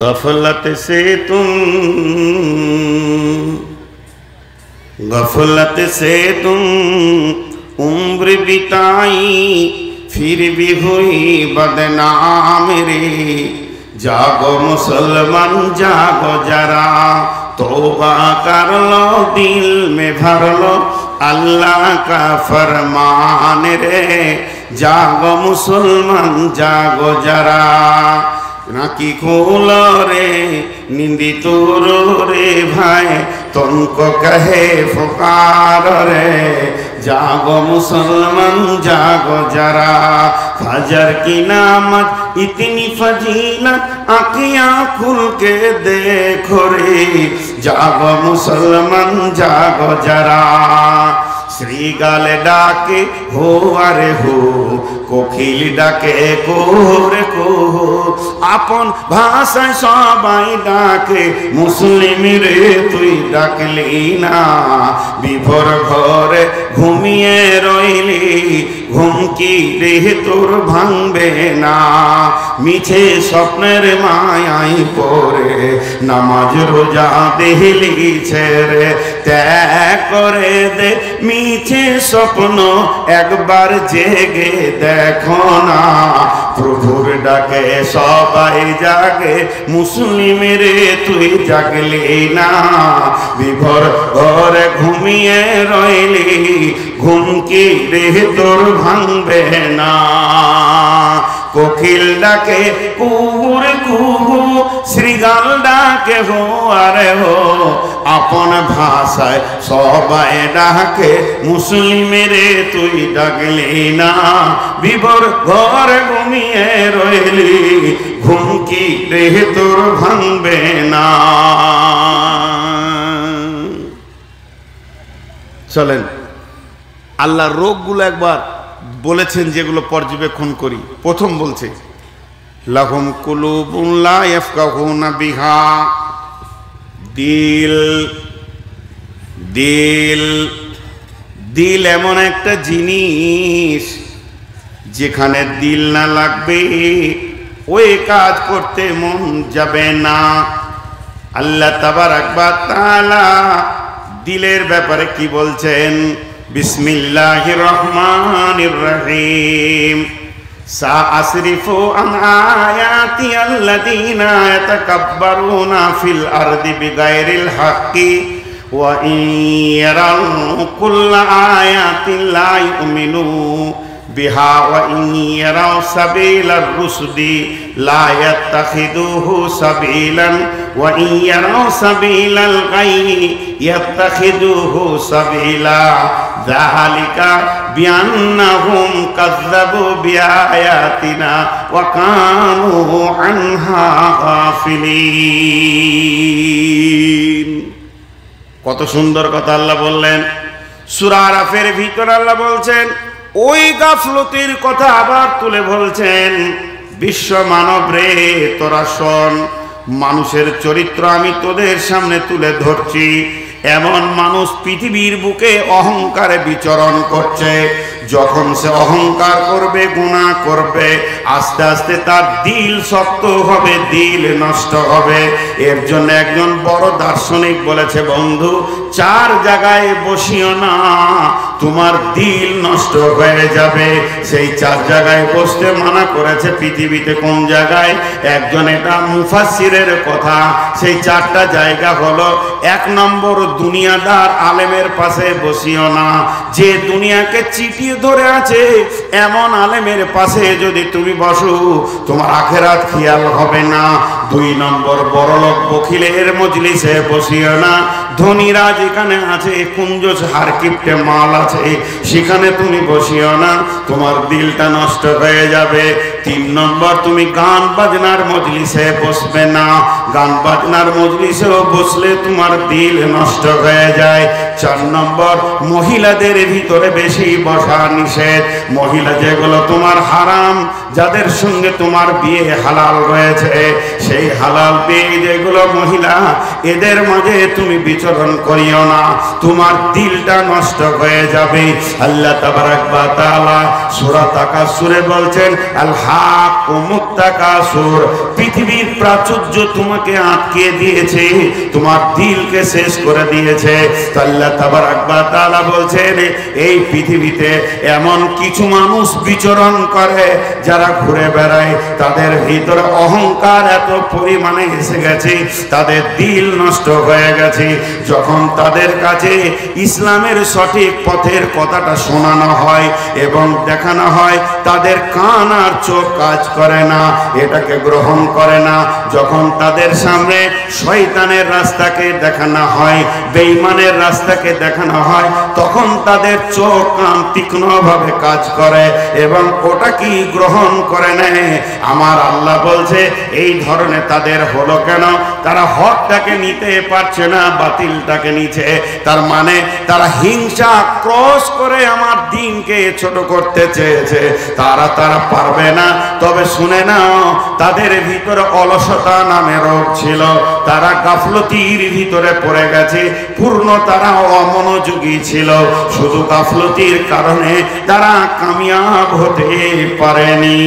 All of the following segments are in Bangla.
गफलत से तुम उम्र बिताई, फिर भी हुई बदनाम रे। जागो मुसलमान जागो जरा, तौबा कर लो, दिल में भर लो अल्लाह का फरमान रे। जागो मुसलमान जागो जरा, नाकी खोलो रे निंदी तोरो रे भाई, तुमको कहे पुकार रे। जागो मुसलमान जागो जरा, फजर की नामत इतनी फजीलत आँखियाँ खुल के देखो रे। जागो मुसलमान जागो जरा, श्रीगाल डाके हो अरे हो, कोकिल डाके कोरे को, आपन भाषाয় সবাই ডাকে মুসলিম রে তুই ডাকলি না। বিভোর ঘরে ঘুমিয়ে রইলি, ঘুম কি রে তোর ভাঙবে না। মিছে স্বপ্নের মায়ায় পড়ে নামাজ রোজা দেহলি ছেড়ে, ত্যাগ করে দে মিছে স্বপ্ন, একবার জেগে দেখো না। প্রভুর ডাকে সবাই জাগে, মুসলিম রে তুই জাগলি না। বিভোর ঘরে ঘুমিয়ে রইলি, ঘুম কি রে তোর ভাঙবে না। কোকিল ডাকে কুহুর কুহু, শ্রীগাল ডাকে হো আরে হো, আপন ভাষায় সবাই ডাকে মুসলিম রে তুই ডাকলি না। বিভোর ঘরে ঘুমিয়ে রইলি, ঘুম কি রে তোর ভাঙবে না। চলেন আল্লাহর রোগগুলো একবার বলেছেন, যেগুলো পর্যবেক্ষণ করি। প্রথম বলছে লাহুম কুলুবুন লা ইয়াফকাহুনা বিহা, দিল দিল দিল এমন একটা জিনিস, যেখানে দিল না লাগবে ওই কাজ করতে মন যাবে না। আল্লাহ তাবারাক ওয়া তাআলা দিলের ব্যাপারে কি বলছেন? বিসমিল্লাহির রহমানির রহিম, সাআসরিফু আন আয়াতি আল্লাযীনা ইয়াতাকাব্বারুনা ফিল আরদি বিগাইরিল হাক্কি ওয়া ইন ইয়ারাউ কুল্লা আয়াতিন লা ইউমিনু বিহা ওয়া ইন ইয়ারাউ সাবিলার রুশদি লা ইয়াত্তাখিদুহু সাবিলান ওয়া ইন ইয়ারাউ সাবিলাল গায়ি ইয়াত্তাখিদুহু সাবিলা। যালিকা বিআন্নাহুম কাযযাবু বিআয়াতিনা ওয়া কানু আনহা গাফিলিন। কত সুন্দর কথা আল্লাহ বললেন। সূরা আরাফের ভিতর আল্লাহ বলছেন, ওই গাফলতির কথা আবার তুলে বলছেন, বিশ্ব মানব রে তোরা শোন, মানুষের চরিত্র আমি তোদের সামনে তুলে ধরছি। এমন মানুষ পৃথিবীর বুকে অহংকারে বিচরণ করছে। যখন সে অহংকার করবে, গুনাহ করবে, আস্তে আস্তে তার দিল শক্ত হবে, দিল নষ্ট হবে। এর জন্য একজন বড় দার্শনিক বলেছে, বন্ধু চার জায়গায় বসিও না, তোমার দিল নষ্ট হয়ে যাবে। সেই চার জায়গায় বসতে মানা করেছে পৃথিবীতে। কোন জায়গায়? একজন, এটা মুফাসসিরের কথা। সেই চারটা জায়গা হলো, এক নম্বর দুনিয়াদার আলেমের পাশে বসিও না, যে দুনিয়াকে চিটিয়ে ধরে আছে এমন আলেমের পাশে যদি তুমি বসো, তোমার আখেরাত খেয়াল হবে না। দুই নম্বর, বড়লোক বখিলের মজলিসে বসিও না। ধনীরা যেখানে আছে, কুঞ্জ হারকিপ্টে মাল আছে, সেখানে তুমি বসিও না, তোমার দিলটা নষ্ট হয়ে যাবে। তিন নম্বর, তুমি গান বাজনার মজলিসে বসবে না। গান বাজনার মজলিসেও বসলে তোমার দিল নষ্ট হয়ে যায়। 4 নম্বর, মহিলাদের ভিতরে বেশি বসা নিষেধ। মহিলা যেগুলো তোমার হারাম, যাদের সঙ্গে তোমার বিয়ে হালাল রয়েছে, সেই হালাল বিয়ে যেগুলো মহিলা, এদের মাঝে তুমি বিচরণ করিও না, তোমার দিলটা নষ্ট হয়ে যাবে। আল্লাহ তাবারাক ওয়া তাআলা সূরা তাকাসুরে বলছেন, আল হাকুমুত তাকাসুর, পৃথিবীর প্রাচুর্য তোমাকে আটকে দিয়েছে, তোমার দিলকে শেষ করে দিয়েছে। তো আল্লাহ তাবারাক ওয়া তাআলা বলছেন, এই পৃথিবীতে এমন কিছু মানুষ বিচরণ করে যারা ঘুরে বেড়ায়, তাদের ভিতরে অহংকার এত পরিমাণে এসে গেছে, তাদের দিল নষ্ট হয়ে গেছে। যখন তাদের কাছে ইসলামের সঠিক পথের কথাটা শোনানো হয় এবং দেখানো হয়, তাদের কান আর চোখ কাজ করে না, এটাকে গ্রহণ করে না। যখন তাদের সামনে শয়তানের রাস্তাকে দেখানো হয়, বেঈমানের রাস্তাকে দেখানো হয়, তখন তাদের চোখ কান তীক্ষ্ণভাবে কাজ করে এবং ওটা কি গ্রহণ করে নেয়। আমার আল্লাহ বলছে, এই ধরনের তাদের হলো কেন? তারা হকটাকে নিতে পারছে না, বাতিলটাকে নিচ্ছে। তার মানে তারা হিংসা ক্রস করে আমার দিনকে ছোট করতে চেয়েছে, তারা পারবে না। তবে শুনে নাও, তাদের ভিতরে অলসতা নামে রোগ ছিল, তারা গাফলতির ভিতরে পড়ে গেছে, পূর্ণ তারা অমনোযোগী ছিল। শুধু গাফলতির কারণে তারা কামিয়াব হতে পারেনি।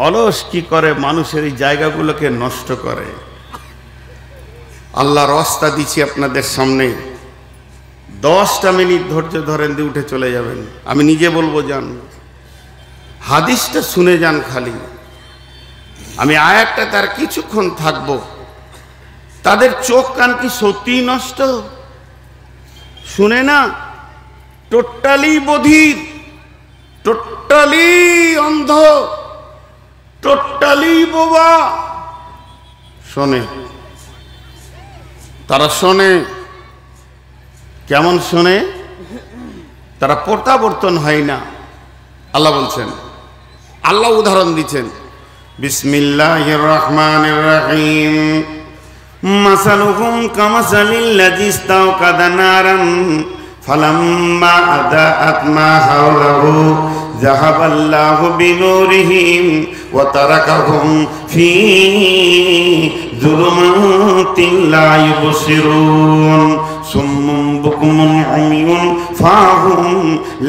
অলস কি করে? মানুষের এই জায়গাগুলোকে নষ্ট করে। আল্লাহ রাস্তা দিচ্ছি আপনাদের সামনে, 10টা মিনিট ধৈর্য ধরেন, দিয়ে উঠে চলে যাবেন। আমি নিজে বলবো, যান হাদিসটা শুনে যান খালি। আমি আয়াতটা তার কিছুক্ষণ থাকবো। তাদের চোখ কান কি সত্যি নষ্ট? শুনে না, টোটালি বধির, টোটালি অন্ধ, টোটালি বোবা। শোনে, তারা শোনে। কেমন শোনে? তারা প্রত্যাবর্তন হয় না। আল্লাহ বলছেন, আল্লাহ উদাহরণ দিচ্ছেন, বিসমিল্লাহির রহমানির রহিম, মাসালুহুম কামাসালিল্লাযী ইস্তাওকাদা নারান ফালাম্মা আদাআত মা হাওলাহু যাহাবাল্লাহু বিনূরিহিম ওয়া তারাকাহুম ফী যুলুমাতিন লা ইউবসিরুন সুম্মুন বুকুমুন উমিয়ুন ফাহুম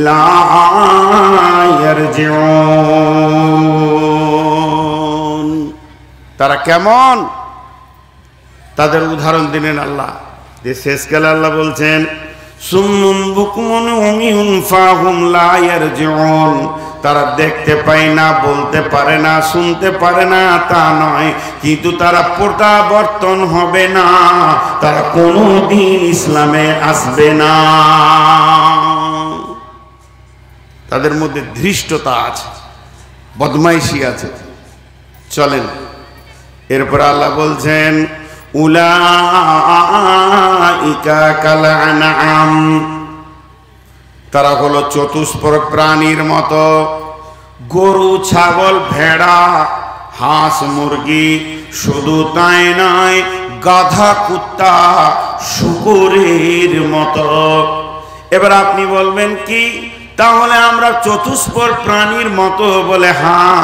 লা ইয়ারজিউন। তারা কেমন? তাদের উদাহরণ দিলেন আল্লাহ। যে শেষকালে আল্লাহ বলছেন, সুম্মুন বুকুমুন উমিয়ুন ফাহুম লা ইয়ারজিউন। তারা দেখতে পায় না, বলতে পারে না, শুনতে পারে না তা নয়, কিন্তু তারা প্রত্যাবর্তন হবে না, তারা কোনোদিন ইসলামে আসবে না। তাদের মধ্যে ধৃষ্টতা আছে, বদমাইশি আছে। চলেন এরপর আল্লাহ বলছেন, উলাইকা কাল আনআম, তারা হলো চতুষ্পদ প্রাণীর মতো, গরু, ছাগল, ভেড়া, হাঁস, মুরগি, শুধু তাই নয়, গাধা, কুত্তা, শুকরের মতো। এবার আপনি বলবেন কি, তাহলে আমরা চতুষ্পদ প্রাণীর মতো বলে? হ্যাঁ,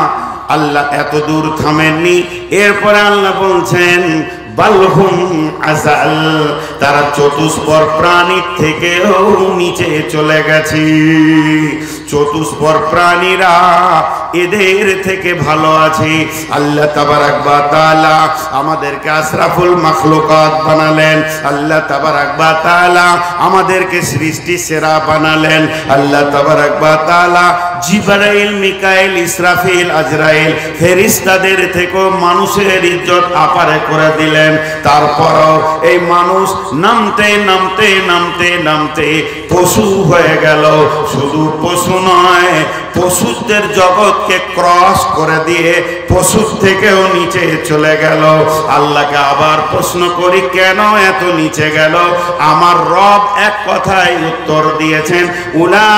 আল্লাহ এত দূর থামেননি। এরপরে আল্লাহ বলছেন, বালহুম আযাল, তারা চতুষ্পদ প্রাণীর থেকেও নিচে চলে গেছে। চতুষ্পদ প্রাণীরা এদের থেকে ভালো আছে। আল্লাহ তাবারাক ওয়া তাআলা আমাদেরকে আশরাফুল মাখলুকাত বানালেন। আল্লাহ তাবারাক ওয়া তাআলা আমাদেরকে সৃষ্টি সেরা বানালেন। আল্লাহ তাবারাক ওয়া তাআলা জিবরাইল, মিকাইল, ইসরাফিল, আজরাইল ফেরেশতাদের থেকেও মানুষের ইজ্জত আপারে করে দিলেন। তারপরও এই মানুষ নামতে নামতে নামতে নামতে পশু হয়ে গেল। শুধু পশু নয়, পশুদের জগৎকে ক্রস করে দিয়ে পশুর থেকেও নিচে চলে গেল। আল্লাহকে আবার প্রশ্ন করি, কেন এত নিচে গেল? আমার রব এক কথায় উত্তর দিয়েছেন, উলা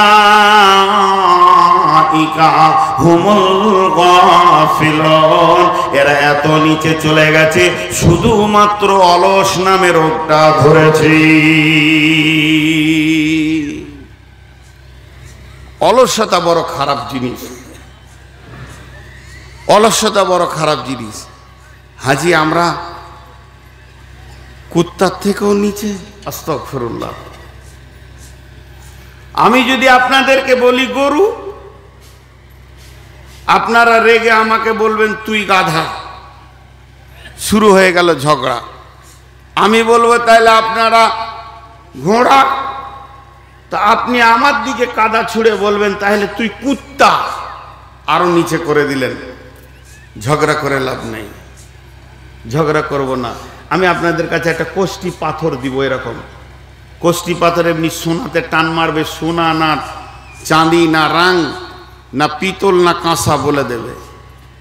উলাইকা হুমুল গাফিলুন। এরা এত নিচে চলে গেছে শুধুমাত্র অলস নামে রোগটা ধরেছে। অলসতা বড় খারাপ জিনিস, অলসতা বড় খারাপ জিনিস। হাজি আমরা কুত্তার থেকেও নিচে, আস্তাগফিরুল্লাহ। আমি যদি আপনাদেরকে বলি গরু, আপনারা রেগে আমাকে বলবেন তুই গাধা, শুরু হয়ে গেল ঝগড়া। আমি বলবো তাহলে আপনারা ঘোড়া, তা আপনি আমার দিকে কাদা ছুঁড়ে বলবেন তাহলে তুই কুত্তা, আরো নিচে করে দিলেন। ঝগড়া করে লাভ নেই, ঝগড়া করব না। আমি আপনাদের কাছে একটা কোষ্টি পাথর দিব, এরকম কোষ্টি পাথর এমনি সোনাতে টান মারবে, সোনা না চাঁদি না রাং না পিতল না কাঁসা বলে দেবে।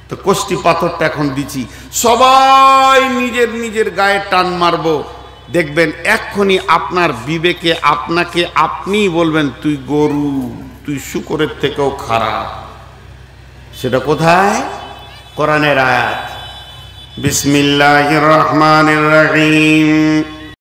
তো কোষ্টি পাথরটা এখন দিচ্ছি, সবাই নিজের নিজের গায়ে টান মারবো, দেখবেন এক্ষুনি আপনার বিবেকে আপনাকে আপনি বলবেন তুই গরু, তুই শূকরের থেকেও খারাপ। সেটা কোথায়? কোরআনের আয়াত। বিসমিল্লাহির রহমানির রহিম।